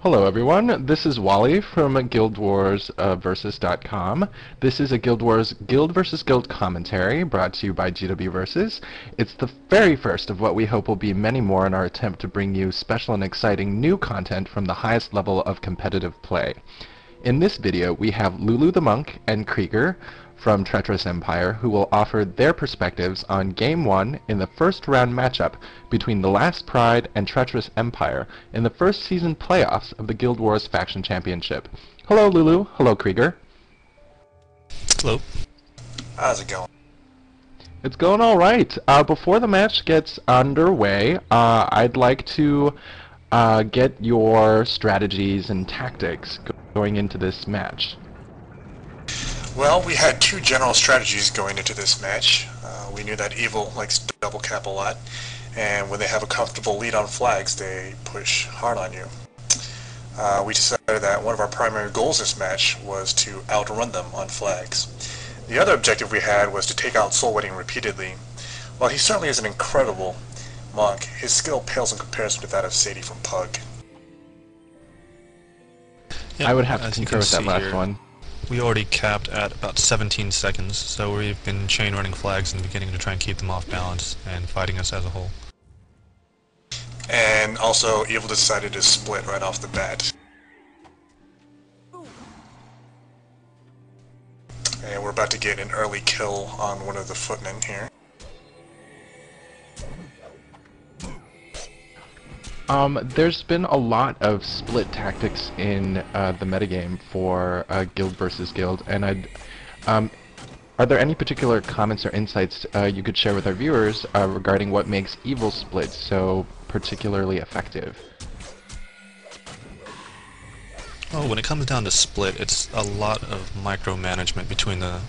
Hello everyone, this is Wally from GWVersus.com. This is a Guild Wars Guild versus Guild commentary brought to you by GWVersus. It's the very first of what we hope will be many more in our attempt to bring you special and exciting new content from the highest level of competitive play. In this video we have Lulu the Monk and Krieger from Treacherous Empire, who will offer their perspectives on Game 1 in the first round matchup between the Last Pride and Treacherous Empire in the first season playoffs of the Guild Wars Faction Championship. Hello Lulu, hello Krieger. Hello. How's it going? It's going alright. Before the match gets underway, I'd like to get your strategies and tactics going into this match. Well, we had two general strategies going into this match. We knew that EvIL likes to double cap a lot, and when they have a comfortable lead on flags, they push hard on you. We decided that one of our primary goals this match was to outrun them on flags. The other objective we had was to take out Soul Wedding repeatedly. While he certainly is an incredible monk, his skill pales in comparison to that of Sadie from Pug. Yep, I would have to concur with that last one. We already capped at about 17 seconds, so we've been chain running flags and beginning to try and keep them off balance and fighting us as a whole. And also, EvIL decided to split right off the bat. And we're about to get an early kill on one of the footmen here. There's been a lot of split tactics in the metagame for Guild versus Guild, and are there any particular comments or insights you could share with our viewers regarding what makes EvIL split so particularly effective? Well, when it comes down to split, it's a lot of micromanagement between the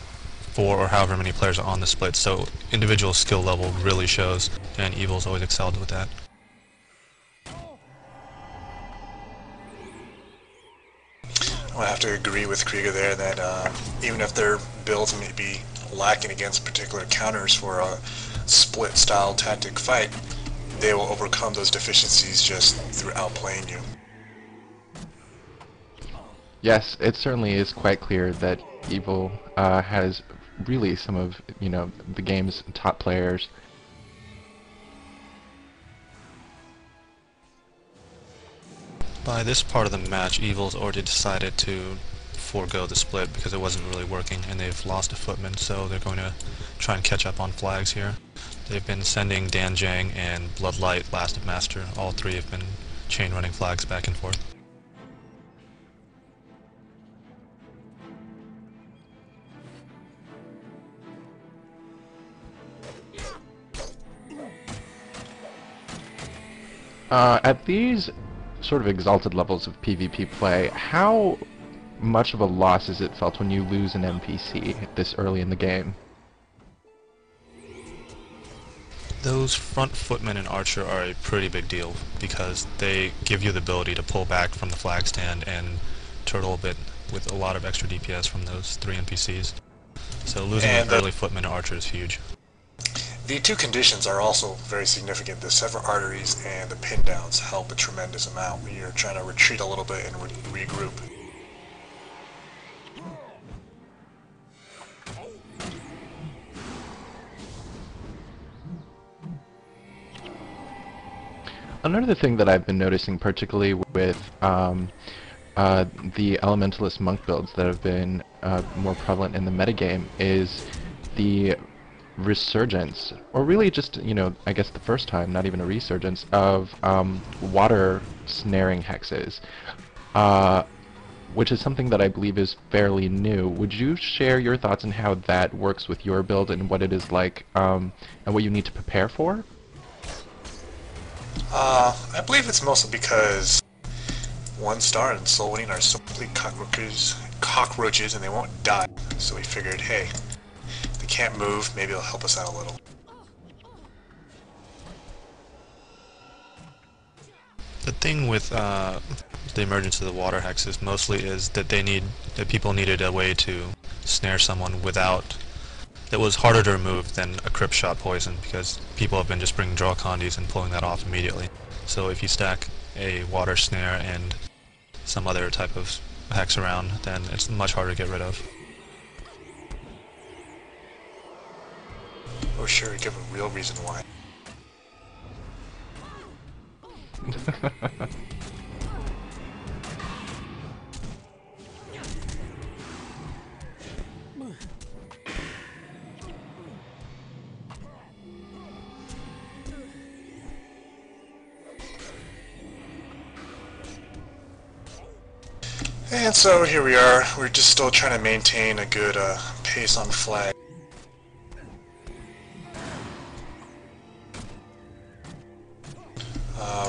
4 or however many players are on the split, so individual skill level really shows, and EvIL's always excelled with that. I have to agree with Krieger there that even if their builds may be lacking against particular counters for a split-style tactic fight, they will overcome those deficiencies just through outplaying you. Yes, it certainly is quite clear that EvIL has really some of the game's top players. By this part of the match, EvIL's already decided to forego the split because it wasn't really working, and they've lost a footman, so they're going to try and catch up on flags here. They've been sending Danjang and Bloodlight, Last of Master. All three have been chain running flags back and forth. At these sort of exalted levels of PvP play, how much of a loss is it felt when you lose an NPC this early in the game? Those front footmen and archer are a pretty big deal because they give you the ability to pull back from the flag stand and turtle a bit with a lot of extra DPS from those 3 NPCs. So losing an early footman and archer is huge. The two conditions are also very significant. The sever arteries and the pin downs help a tremendous amount when you're trying to retreat a little bit and regroup. Another thing that I've been noticing, particularly with the Elementalist monk builds that have been more prevalent in the metagame, is the resurgence, or really just, I guess the first time, not even a resurgence, of water snaring hexes, which is something that I believe is fairly new. Would you share your thoughts on how that works with your build and what it is like, and what you need to prepare for? I believe it's mostly because 1 star and Soul Wedding are simply cockroaches and they won't die, so we figured, hey, they can't move, maybe it'll help us out a little. The thing with the emergence of the water hexes mostly is that people needed a way to snare someone that was harder to remove than a crypt shot poison, because people have been just bringing draw condies and pulling that off immediately. So if you stack a water snare and some other type of hex around, then it's much harder to get rid of. Oh sure, give a real reason why. And so here we are, we're just still trying to maintain a good pace on flag.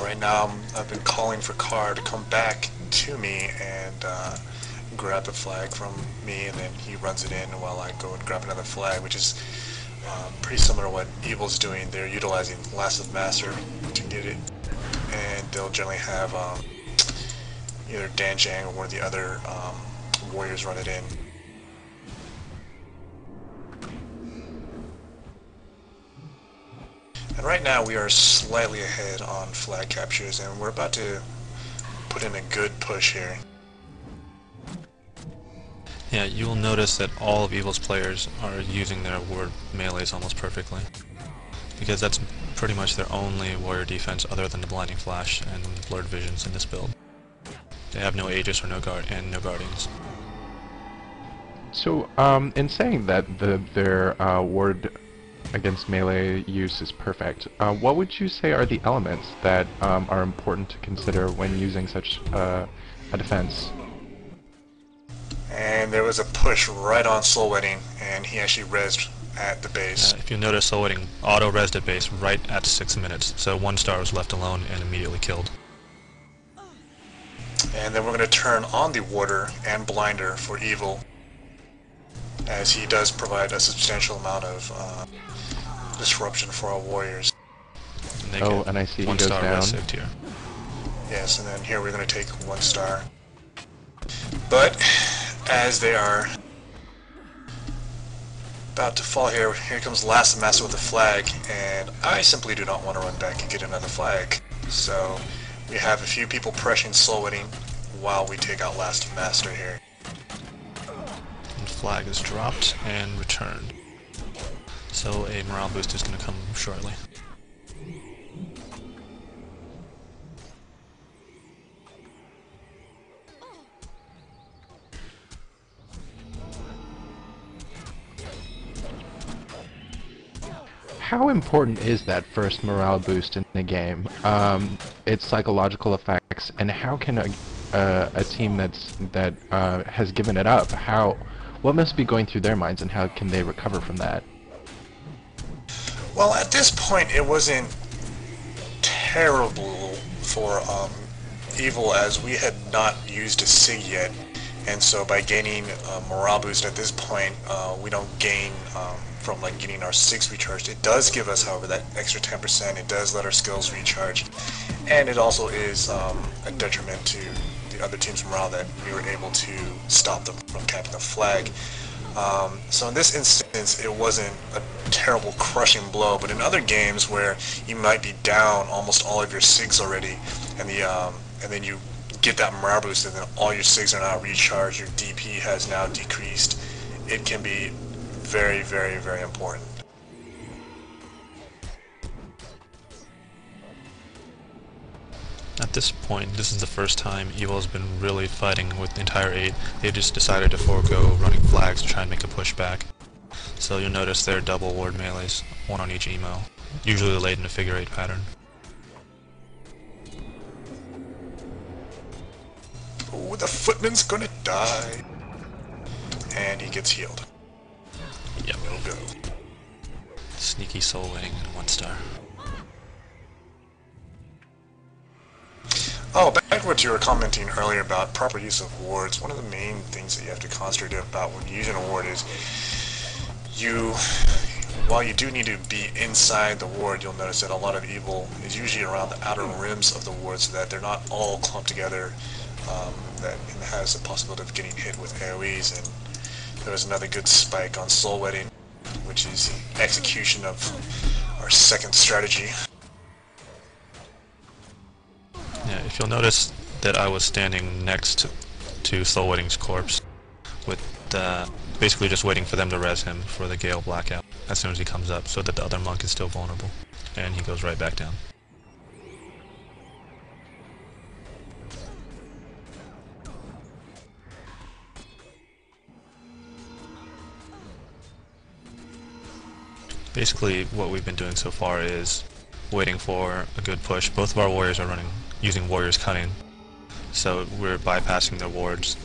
Right now I've been calling for Carr to come back to me and grab the flag from me, and then he runs it in while I go and grab another flag, which is pretty similar to what EvIL's doing. They're utilizing Last of Master to get it, and they'll generally have either Danjang or one of the other warriors run it in. And right now we are slightly ahead on flag captures, and we're about to put in a good push here. Yeah, you will notice that all of EvIL's players are using their ward melees almost perfectly, because that's pretty much their only warrior defense other than the Blinding Flash and Blurred Visions in this build. They have no Aegis or no Guardians. So, in saying that their ward against melee use is perfect, what would you say are the elements that are important to consider when using such a defense? And there was a push right on Soul Wedding, and he actually rezzed at the base. If you notice, Soul Wedding auto-rezzed at base right at 6 minutes, so 1 star was left alone and immediately killed. And then we're going to turn on the Warder and Blinder for EvIL, as he does provide a substantial amount of disruption for our warriors. And and I see he goes 1-star down. saved here. Yes, and then here we're going to take 1 star. But as they are about to fall here, here comes Last Master with a flag, and I simply do not want to run back and get another flag. So we have a few people pressuring Soul Wedding while we take out Last Master here. And flag is dropped and returned. So a morale boost is going to come shortly. How important is that first morale boost in the game? Its psychological effects, and how can a team that has given it up, what must be going through their minds, and how can they recover from that? Well, at this point, it wasn't terrible for EvIL, as we had not used a SIG yet, and so by gaining a morale boost at this point, we don't gain from like getting our 6 recharged. It does give us, however, that extra 10%. It does let our skills recharge, and it also is a detriment to the other team's morale that we were able to stop them from capping the flag. So in this instance, it wasn't a terrible crushing blow, but in other games where you might be down almost all of your SIGs already, and then you get that morale boost, and then all your SIGs are now recharged, your DP has now decreased, it can be very, very, very important. At this point, this is the first time EvIL has been really fighting with the entire 8. They just decided to forego running flags to try and make a push back. So you'll notice they're double ward melees, 1 on each emo, usually laid in a figure 8 pattern. Oh, the footman's gonna die. And he gets healed. Yep. No go. Sneaky Soul Wedding and 1 star. Oh, back to what you were commenting earlier about proper use of wards. One of the main things that you have to concentrate about when using a ward is while you do need to be inside the ward, you'll notice that a lot of EvIL is usually around the outer rims of the ward, so that they're not all clumped together, that has the possibility of getting hit with AoEs. And there was another good spike on Soul Wedding, which is the execution of our second strategy. Yeah, if you'll notice, that I was standing next to Soul Waiting's corpse, with basically just waiting for them to res him for the Gale blackout as soon as he comes up, so that the other monk is still vulnerable, and he goes right back down. Basically, what we've been doing so far is waiting for a good push. Both of our warriors are using Warrior's Cunning, so we're bypassing their wards,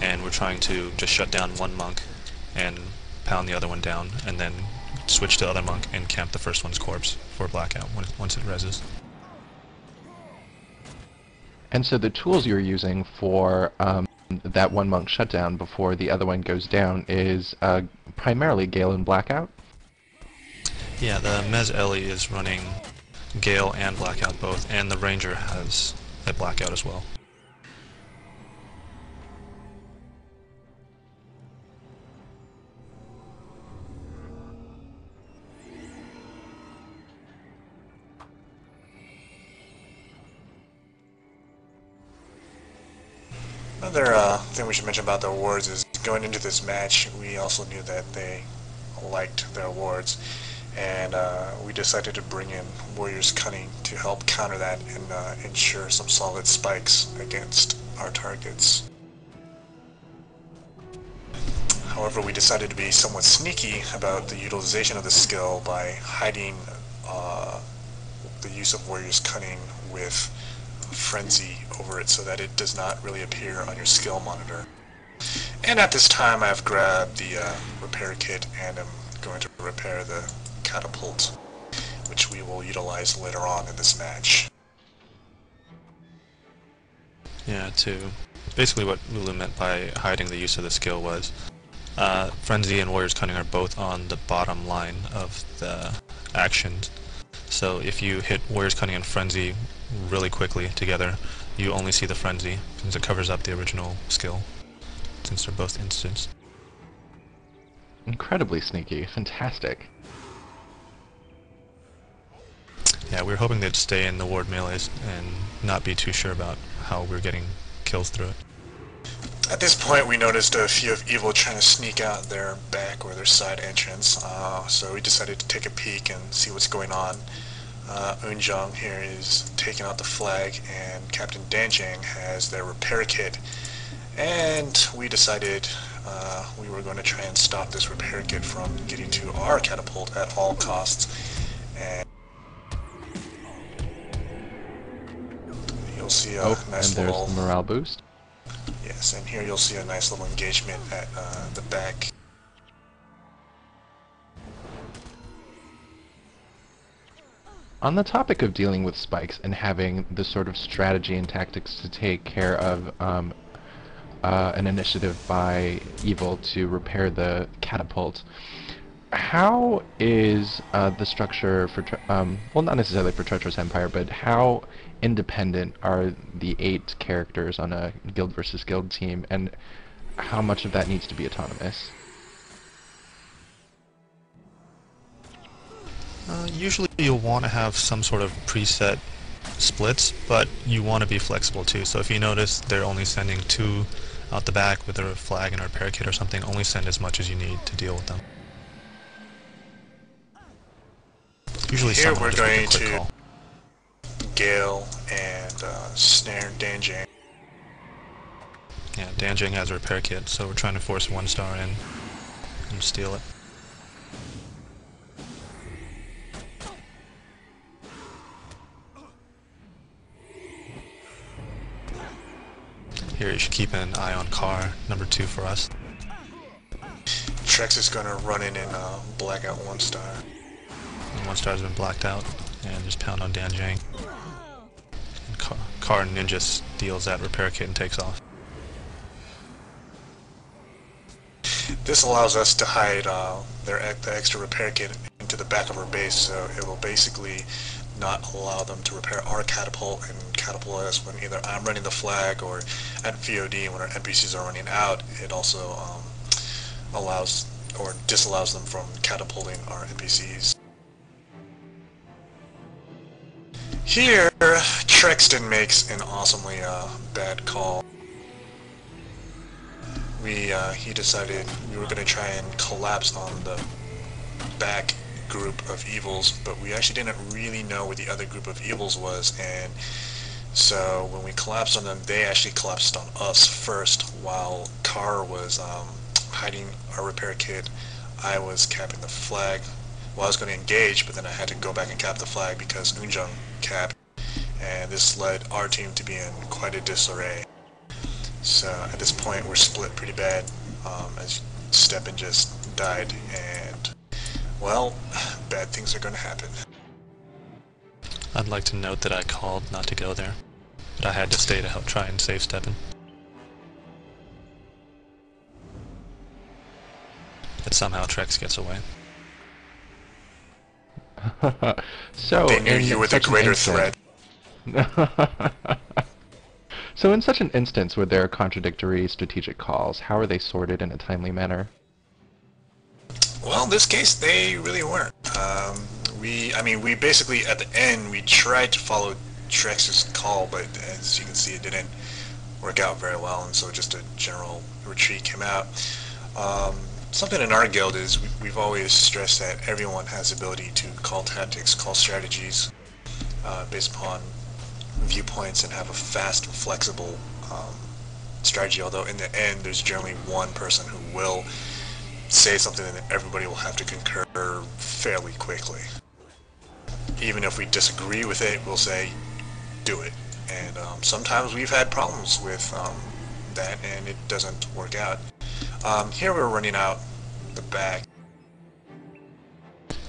and we're trying to just shut down one monk and pound the other one down, and then switch to the other monk and camp the first one's corpse for blackout once it reses. And so the tools you're using for that one monk shutdown before the other one goes down is primarily Gale and Blackout? Yeah, the Mez Ellie is running Gale and Blackout both, and the Ranger has a Blackout as well. Another thing we should mention about the awards is going into this match, we also knew that they liked their awards, and we decided to bring in Warrior's Cunning to help counter that and ensure some solid spikes against our targets. However, we decided to be somewhat sneaky about the utilization of the skill by hiding the use of Warrior's Cunning with Frenzy over it so that it does not really appear on your skill monitor. And at this time I've grabbed the repair kit and am going to repair the catapult, which we will utilize later on in this match. Yeah, basically what Lulu meant by hiding the use of the skill was Frenzy and Warrior's Cunning are both on the bottom line of the actions. So if you hit Warrior's Cunning and Frenzy really quickly together, you only see the Frenzy, since it covers up the original skill, since they're both instants. Incredibly sneaky. Fantastic. Yeah, we were hoping they'd stay in the ward melees and not be too sure about how we're getting kills through it. At this point we noticed a few of EvIL trying to sneak out their back or their side entrance, so we decided to take a peek and see what's going on. Unjong here is taking out the flag, and Captain Danjang has their repair kit, and we decided we were going to try and stop this repair kit from getting to our catapult at all costs. And you'll see a nice and little there's the morale boost. Yes, and here you'll see a nice little engagement at the back. On the topic of dealing with spikes and having the sort of strategy and tactics to take care of an initiative by EvIL to repair the catapult, how is the structure for, well, not necessarily for Treacherous Empire, but how independent are the 8 characters on a guild versus guild team, and how much of that needs to be autonomous? Usually you'll want to have some sort of preset splits, but you want to be flexible too. So if you notice they're only sending 2 out the back with a flag and a repair kit or something, only send as much as you need to deal with them. Usually here we're going to Gale and snare Danjang. Yeah, Danjang has a repair kit, so we're trying to force 1 star in and steal it. Here you should keep an eye on car number 2 for us. Trex is going to run in and blackout 1 star. And 1 star has been blacked out, and just pound on Danjang. And car Ninja steals that repair kit and takes off. This allows us to hide the extra repair kit into the back of our base, so it will basically not allow them to repair our catapult and catapult us when either I'm running the flag or at VOD when our NPCs are running out. It also allows or disallows them from catapulting our NPCs. Here, Trexton makes an awesomely bad call. He decided we were going to try and collapse on the back group of EvILs, but we actually didn't really know where the other group of EvILs was, and so when we collapsed on them, they actually collapsed on us first, while Carr was hiding our repair kit. I was capping the flag. Well, I was going to engage, but then I had to go back and cap the flag because Unjung capped, and this led our team to be in quite a disarray. So at this point, we're split pretty bad, as Steppen just died, and, well, bad things are going to happen. I'd like to note that I called not to go there, but I had to stay to help try and save Steppen. But somehow Trex gets away. So they knew you were the greater threat. So in such an instance where there are contradictory strategic calls, how are they sorted in a timely manner? Well, in this case, they really weren't. We basically, at the end, we tried to follow Trex's call, but as you can see, it didn't work out very well, and so just a general retreat came out. Something in our guild is we've always stressed that everyone has the ability to call tactics, call strategies based upon viewpoints, and have a fast and flexible strategy, although in the end there's generally one person who will say something and everybody will have to concur fairly quickly. Even if we disagree with it, we'll say, do it. And sometimes we've had problems with that and it doesn't work out. Here we're running out the back.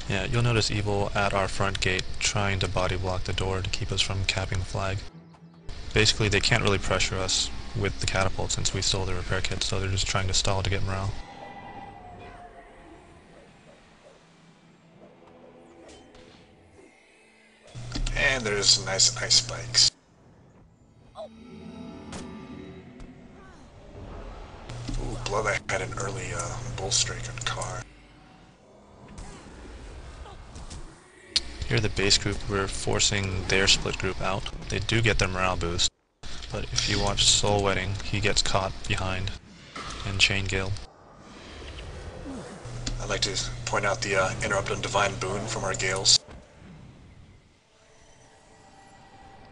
Yeah, you'll notice EvIL at our front gate trying to body block the door to keep us from capping the flag. Basically, they can't really pressure us with the catapult since we stole the repair kit, so they're just trying to stall to get morale. And there's nice ice spikes. Ooh, Blood had an early bull strike on Carr. Here the base group, we're forcing their split group out. They do get their morale boost, but if you watch Soul Wedding, he gets caught behind and Chain Guild. I'd like to point out the Interrupt on Divine Boon from our Gales.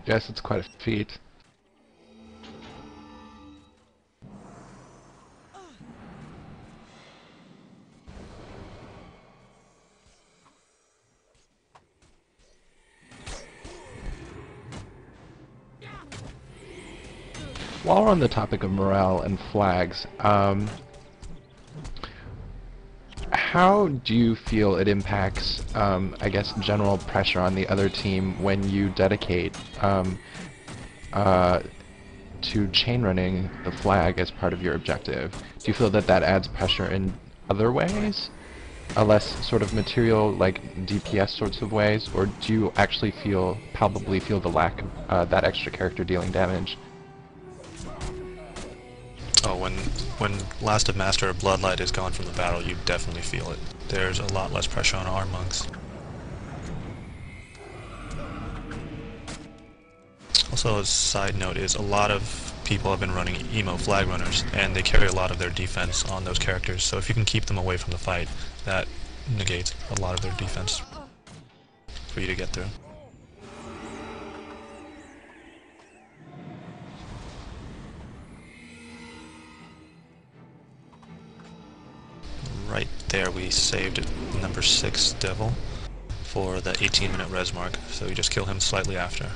Yes, it's quite a feat. While we're on the topic of morale and flags, how do you feel it impacts, I guess, general pressure on the other team when you dedicate to chain running the flag as part of your objective? Do you feel that that adds pressure in other ways? Less sort of material, like DPS sorts of ways? Or do you actually palpably feel the lack of that extra character dealing damage? Oh, when Last of Master or Bloodlight is gone from the battle, you definitely feel it. There's a lot less pressure on our monks. Also, a side note is a lot of people have been running emo flag runners, and they carry a lot of their defense on those characters, so if you can keep them away from the fight, that negates a lot of their defense for you to get through. Right there we saved number 6 Devil for the 18-minute res mark, so you just kill him slightly after.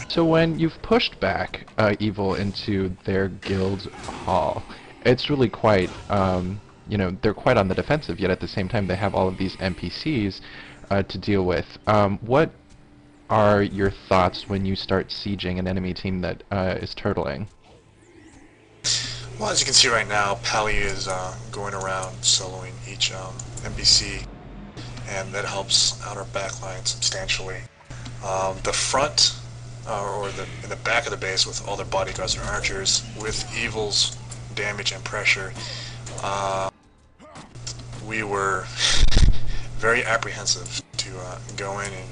So when you've pushed back EvIL into their guild hall, it's really quite, they're quite on the defensive, yet at the same time they have all of these NPCs to deal with. What are your thoughts when you start sieging an enemy team that is turtling? Well, as you can see right now, Pally is going around soloing each NPC, and that helps out our backline substantially. The front, in the back of the base with all their bodyguards and archers, with EvIL's damage and pressure, we were very apprehensive to go in and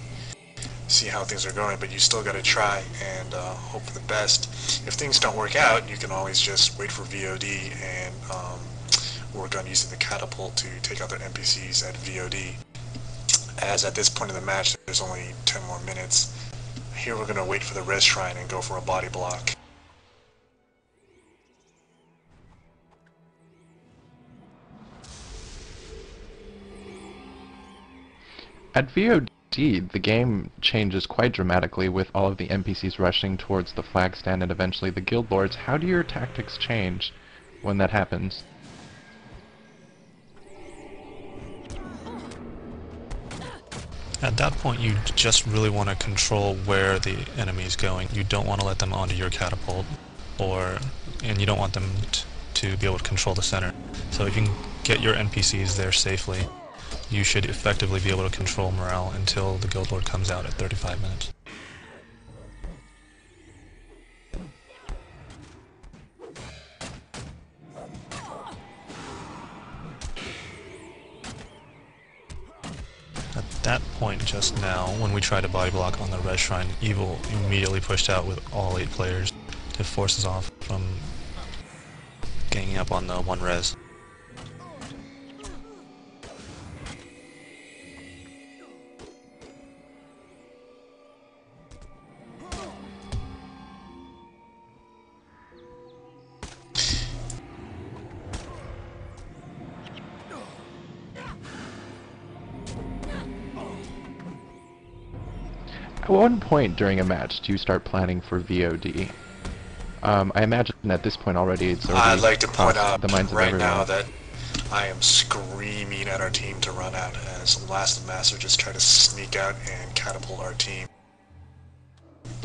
see how things are going, but you still got to try and hope for the best. If things don't work out, you can always just wait for VOD and work on using the catapult to take out their NPCs at VOD. As at this point in the match, there's only 10 more minutes. Here we're going to wait for the res shrine and go for a body block. At VOD, the game changes quite dramatically with all of the NPCs rushing towards the flag stand and eventually the guild lords. How do your tactics change when that happens? At that point, you just really want to control where the enemy is going. You don't want to let them onto your catapult, and you don't want them to be able to control the center. So if you can get your NPCs there safely, you should effectively be able to control morale until the guild lord comes out at 35 minutes. At that point just now, when we tried to body block on the res shrine, EvIL immediately pushed out with all 8 players to force us off from ganging up on the one res. At one point during a match, do you start planning for VOD? I imagine at this point already it's already I'd like to point out the minds of right everyone. now that I am screaming at our team to run out as Last Master just tried to sneak out and catapult our team.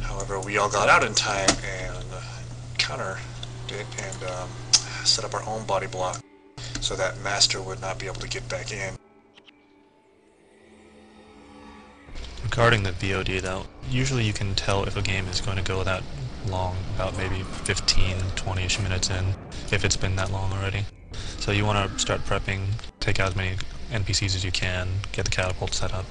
However, we all got out in time and countered it and set up our own body block so that Master would not be able to get back in. Regarding the VOD though, usually you can tell if a game is going to go that long, about maybe 15, 20-ish minutes in, if it's been that long already. So you want to start prepping, take out as many NPCs as you can, get the catapult set up.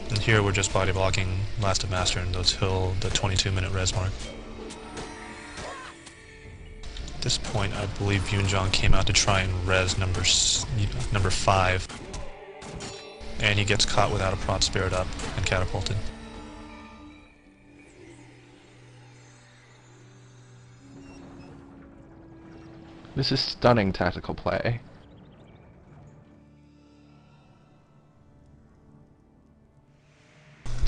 And here we're just body blocking Last of Master until the 22-minute res mark. At this point, I believe Yunjong came out to try and res number 5. And he gets caught without a prot spirit up and catapulted. This is stunning tactical play.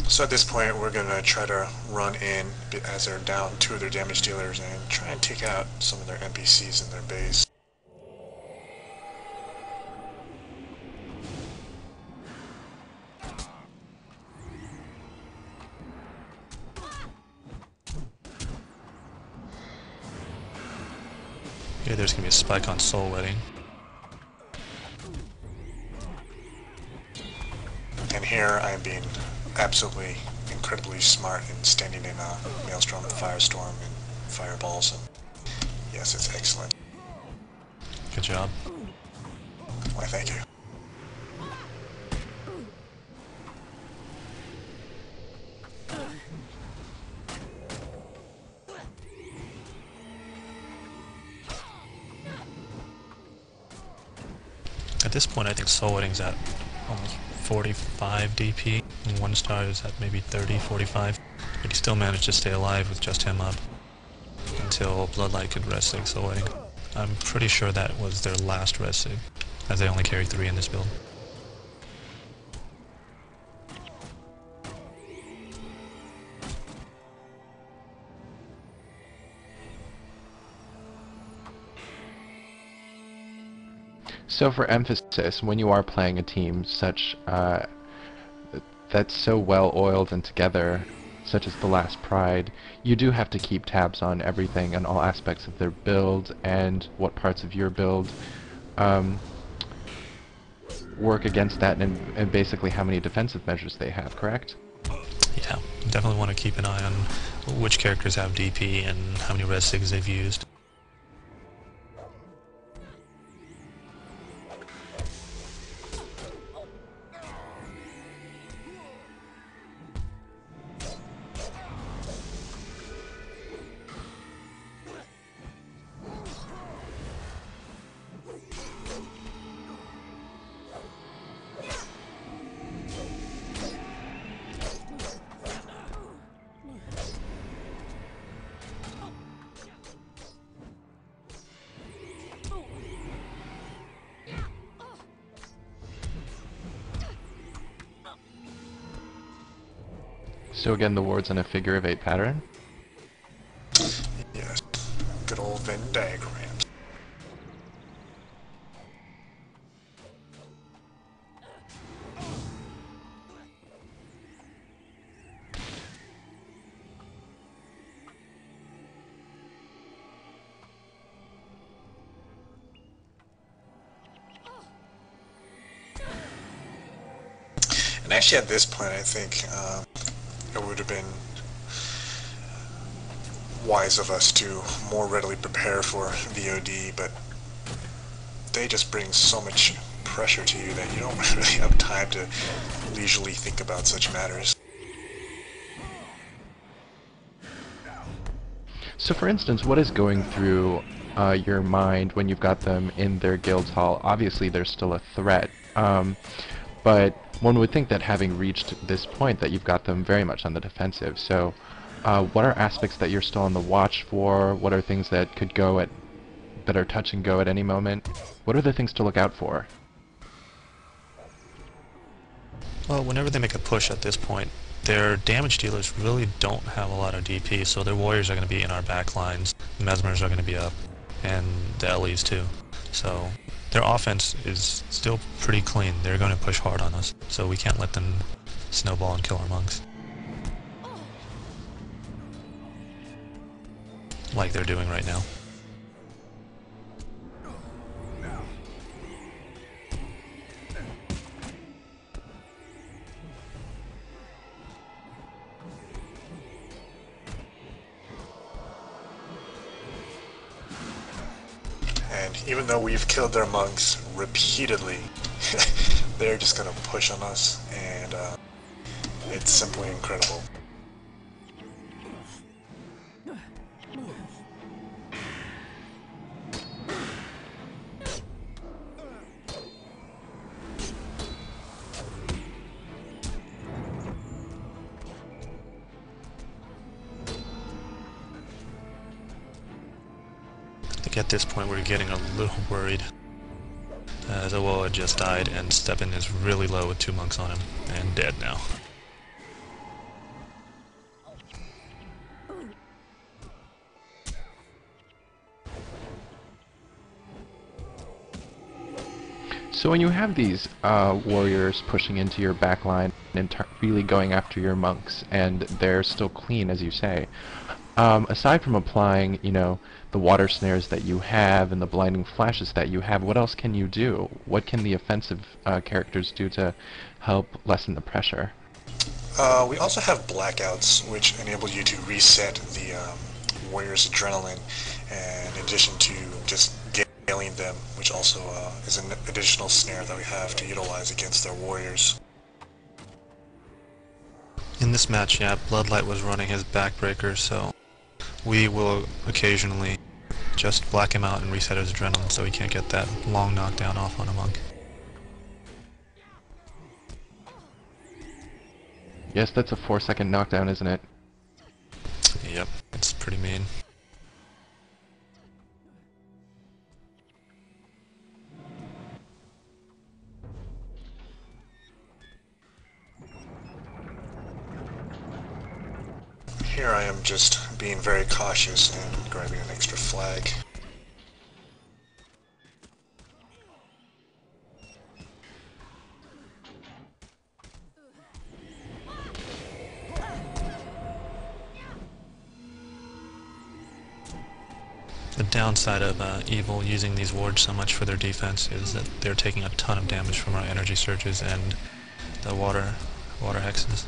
So at this point we're going to try to run in as they're down 2 of their damage dealers and try and take out some of their NPCs in their base. Okay, there's going to be a spike on Soul Wedding. And here I am being absolutely incredibly smart and standing in a Maelstrom and Firestorm and Fireballs, and yes, it's excellent. Good job. Why, thank you. At this point I think Soul Wedding's at almost 45 DP, and 1 star is at maybe 30, 45, but he still managed to stay alive with just him up until Bloodlight could res sig Soul Wedding. I'm pretty sure that was their last res sig, as they only carry 3 in this build. So for emphasis, when you are playing a team such that's so well oiled and together, such as the Last Pride, you do have to keep tabs on everything and all aspects of their build and what parts of your build work against that and basically how many defensive measures they have, correct? Yeah, definitely want to keep an eye on which characters have DP and how many res SIGs they've used. So again, the ward's in a figure of 8 pattern. Yes. Good old Venn diagrams. And actually at this point I think it would have been wise of us to more readily prepare for VOD, but they just bring so much pressure to you that you don't really have time to leisurely think about such matters. So for instance, what is going through your mind when you've got them in their guild hall? Obviously they're still a threat, but one would think that having reached this point that you've got them very much on the defensive. So what are aspects that you're still on the watch for? What are things that could go at, that are touch and go at any moment? What are the things to look out for? Well, whenever they make a push at this point, their damage dealers really don't have a lot of DP, so their warriors are going to be in our back lines, the mesmers are going to be up, and the Ellie's too. So their offense is still pretty clean. They're going to push hard on us, so we can't let them snowball and kill our monks like they're doing right now. And even though we've killed their monks repeatedly, they're just gonna push on us, and it's simply incredible. I think at this point we're getting a little worried. Zoa just died, and Stepan is really low with 2 monks on him, and dead now. So when you have these warriors pushing into your backline and really going after your monks, and they're still clean, as you say, aside from applying, you know, the water snares that you have and the blinding flashes that you have, what else can you do? What can the offensive characters do to help lessen the pressure? We also have blackouts, which enable you to reset the warrior's adrenaline, and in addition to just scaling them, which also is an additional snare that we have to utilize against their warriors. In this match, yeah, Bloodlight was running his backbreaker, so we will occasionally just black him out and reset his adrenaline so he can't get that long knockdown off on a monk. Yes, that's a 4-second knockdown, isn't it? Yep, it's pretty mean. Here I am just being very cautious and grabbing an extra flag. The downside of EvIL using these wards so much for their defense is that they're taking a ton of damage from our energy surges and the water hexes.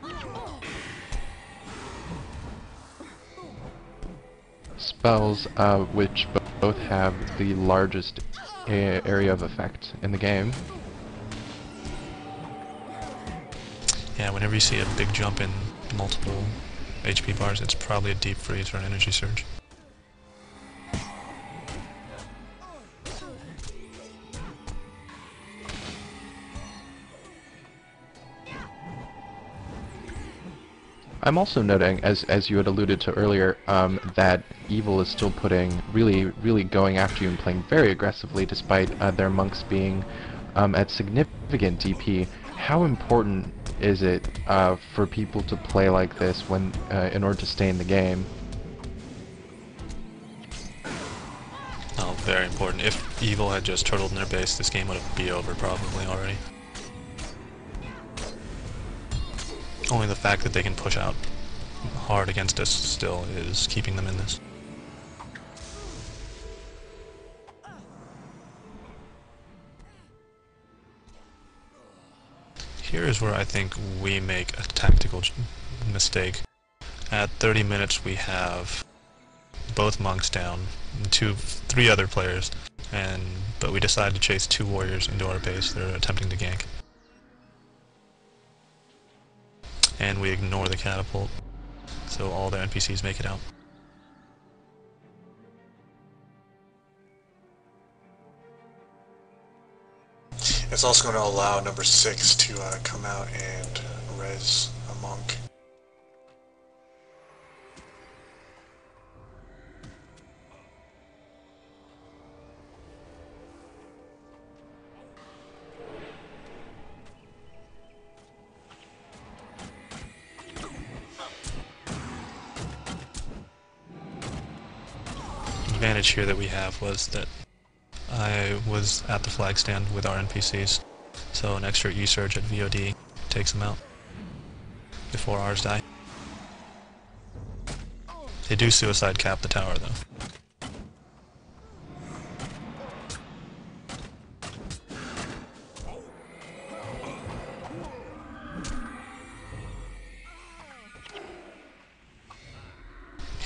Spells which both have the largest area of effect in the game. Yeah, whenever you see a big jump in multiple HP bars, it's probably a deep freeze or an energy surge. I'm also noting, as you had alluded to earlier, that EvIL is still really going after you and playing very aggressively despite their monks being at significant DP. How important is it for people to play like this when in order to stay in the game? Oh, very important. If EvIL had just turtled in their base, this game would be over probably already. Only the fact that they can push out hard against us still is keeping them in this. Here is where I think we make a tactical mistake. At 30 minutes we have both monks down, three other players, but we decide to chase 2 warriors into our base. They're attempting to gank. And we ignore the catapult, so all their NPCs make it out. It's also going to allow number 6 to come out and res a monk. The advantage here that we have was that I was at the flag stand with our NPCs, so an extra E-Surge at VOD takes them out before ours die. They do suicide cap the tower though.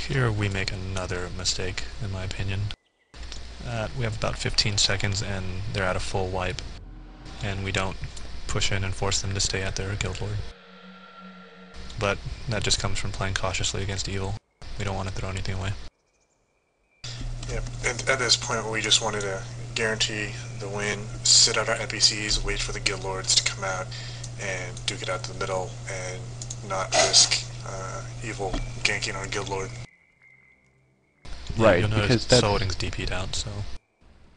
Here we make another mistake, in my opinion. We have about 15 seconds and they're at a full wipe, and we don't push in and force them to stay at their guild lord. But that just comes from playing cautiously against EvIL. We don't want to throw anything away. Yep, and at this point we just wanted to guarantee the win, sit out our NPCs, wait for the guild lords to come out and duke it out to the middle and not risk EvIL ganking our guild lord. Yeah, Right, you'll notice because that's... Solding's DP'd out, so...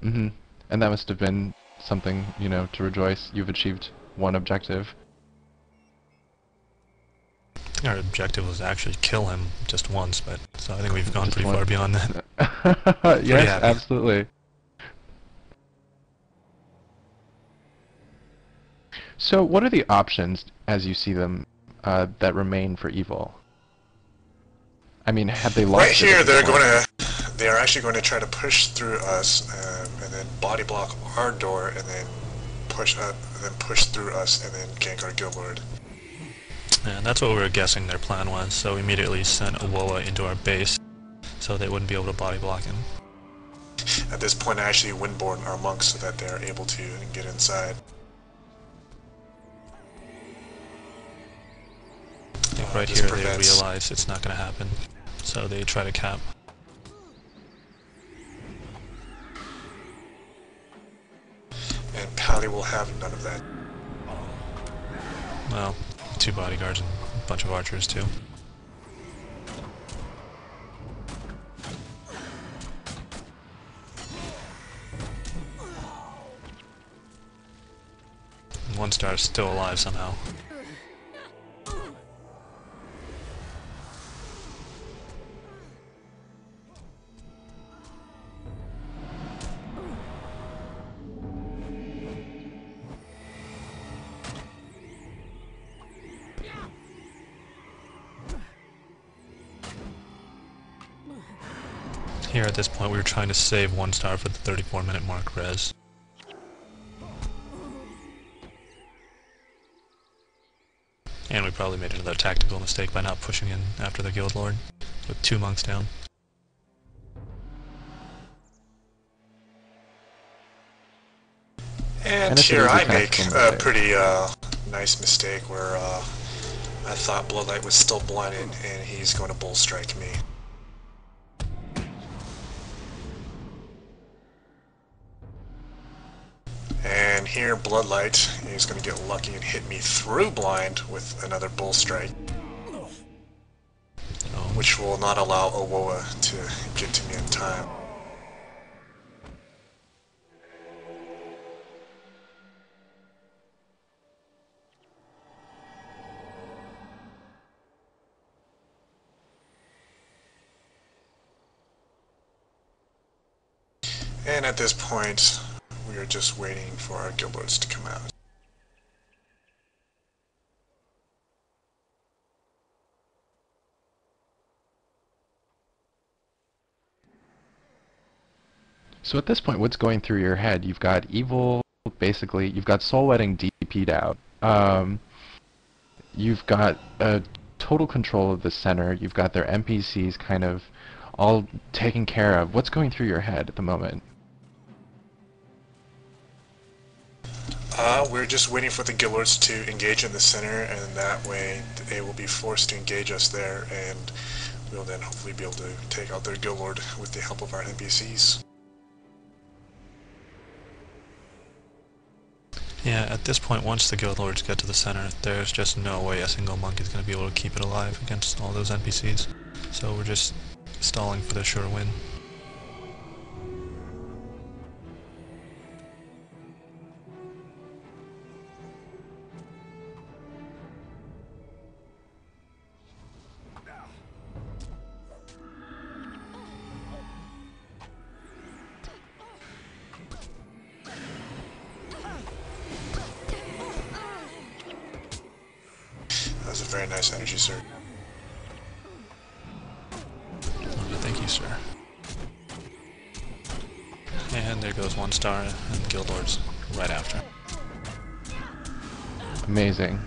Mm-hmm. And that must have been something, you know, to rejoice. You've achieved one objective. Our objective was to actually kill him just once, but so I think we've gone Just pretty one. far beyond that. Yes, happy. absolutely. So what are the options, as you see them, that remain for EvIL? I mean, have they lost? Right here, they are actually going to try to push through us, and then body block our door, and then push up, and then push through us, and then gank our guild lord. And that's what we were guessing their plan was, so we immediately sent a Woa into our base, so they wouldn't be able to body block him. At this point, I actually windborn our monks so that they're able to get inside. I think right here they realize it's not going to happen, so they try to cap. And Pally will have none of that. Well, 2 bodyguards and a bunch of archers too. And 1 star is still alive somehow. Here at this point we were trying to save 1 star for the 34-minute mark res. And we probably made another tactical mistake by not pushing in after the Guild Lord, with 2 monks down. And here I make a pretty nice mistake where I thought Bloodlight was still blinded and he's going to bull strike me. And here Bloodlight is going to get lucky and hit me through blind with another bull strike, which will not allow Owoa to get to me in time. And at this point, we are just waiting for our guild lords to come out. So at this point, what's going through your head? You've got EvIL, basically, you've got Soul Wedding DP'd out. You've got total control of the center. You've got their NPCs kind of all taken care of. What's going through your head at the moment? We're just waiting for the guild lords to engage in the center, and that way they will be forced to engage us there, and we'll then hopefully be able to take out their guild lord with the help of our NPCs. Yeah, at this point, once the guild lords get to the center, there's just no way a single monk is going to be able to keep it alive against all those NPCs. So we're just stalling for the sure win. That was a very nice energy, sir. Thank you, sir. And there goes 1 star, and Guild Lords right after. Amazing.